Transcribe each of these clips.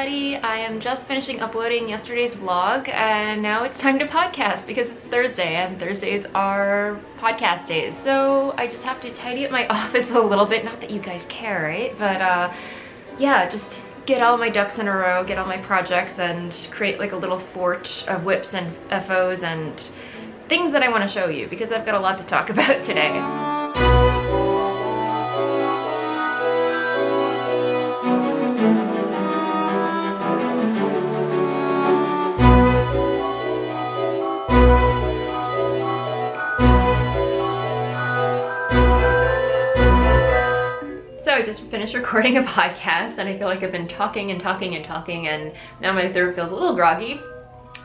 everybody. I am just finishing uploading yesterday's vlog and now it's time to podcast because it's Thursday and Thursdays are podcast days. So I just have to tidy up my office a little bit. Not that you guys care, right? But yeah, just get all my ducks in a row, get all my projects and create like a little fort of whips and FOs and things that I want to show you because I've got a lot to talk about today. I just finished recording a podcast and I feel like I've been talking and now my throat feels a little groggy.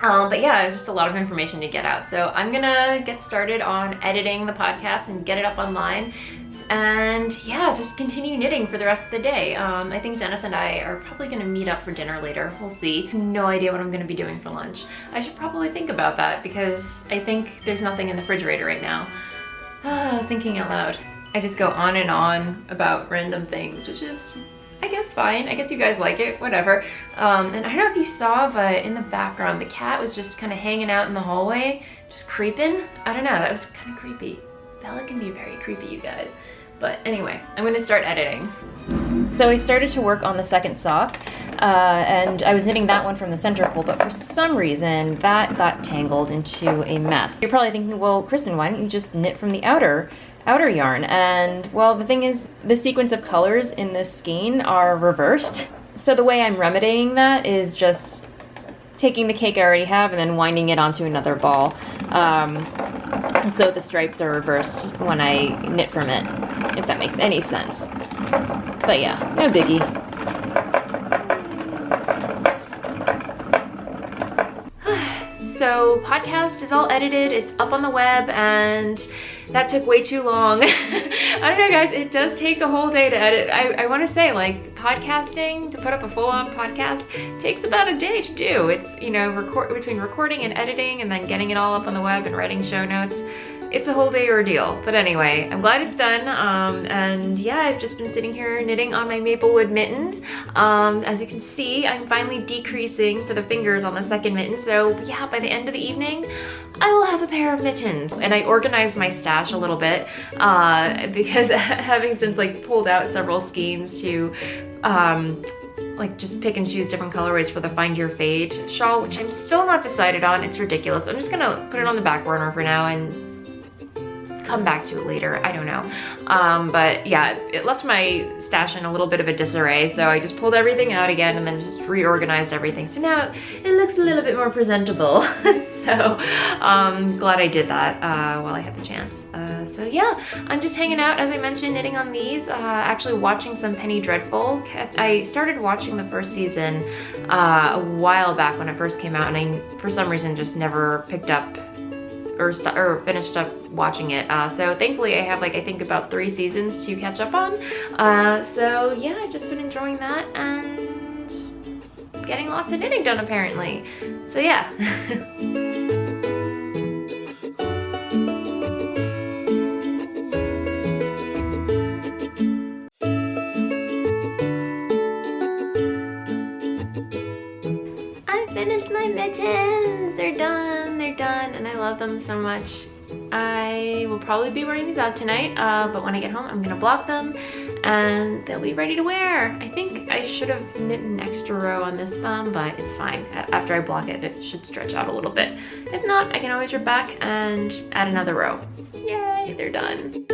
But yeah, it's just a lot of information to get out. So I'm gonna get started on editing the podcast and get it up online. And yeah, just continue knitting for the rest of the day. I think Dennis and I are probably gonna meet up for dinner later. We'll see. No idea what I'm gonna be doing for lunch. I should probably think about that because I think there's nothing in the refrigerator right now. Thinking out loud. I just go on and on about random things, which is, I guess, fine. I guess you guys like it, whatever. And I don't know if you saw, but in the background, the cat was just kind of hanging out in the hallway, just creeping. I don't know, that was kind of creepy. Bella can be very creepy, you guys. But anyway, I'm gonna start editing. So I started to work on the second sock, and I was knitting that one from the center pole, but for some reason, that got tangled into a mess. You're probably thinking, well, Kristen, why don't you just knit from the outer yarn? And well, the thing is, the sequence of colors in this skein are reversed. So the way I'm remedying that is just taking the cake I already have and then winding it onto another ball. So the stripes are reversed when I knit from it, if that makes any sense. But yeah, no biggie. So podcast is all edited, it's up on the web, and that took way too long. I don't know, guys, it does take a whole day to edit. I want to say, like, podcasting, to put up a full-on podcast, takes about a day to do. It's, you know, between recording and editing and then getting it all up on the web and writing show notes. It's a whole day ordeal. But anyway, I'm glad it's done. And yeah, I've just been sitting here knitting on my maplewood mittens. As you can see, I'm finally decreasing for the fingers on the second mitten. So yeah, by the end of the evening, I will have a pair of mittens. And I organized my stash a little bit because having since like pulled out several skeins to like just pick and choose different colorways for the Find Your Fade shawl, which I'm still not decided on. It's ridiculous. I'm just gonna put it on the back burner for now and come back to it later, I don't know. But yeah, it left my stash in a little bit of a disarray, so I just pulled everything out again and then just reorganized everything. So now it looks a little bit more presentable. So glad I did that while I had the chance. So yeah, I'm just hanging out, as I mentioned, knitting on these, actually watching some Penny Dreadful. I started watching the first season a while back when it first came out, and I, for some reason, just never picked up or finished up watching it. So thankfully I have, like, I think about 3 seasons to catch up on. So yeah, I've just been enjoying that and getting lots of knitting done apparently. So yeah. Finished my mittens! They're done, and I love them so much. I will probably be wearing these out tonight, but when I get home, I'm gonna block them, and they'll be ready to wear. I think I should have knit an extra row on this thumb, but it's fine. After I block it, it should stretch out a little bit. If not, I can always rip back and add another row. Yay, they're done.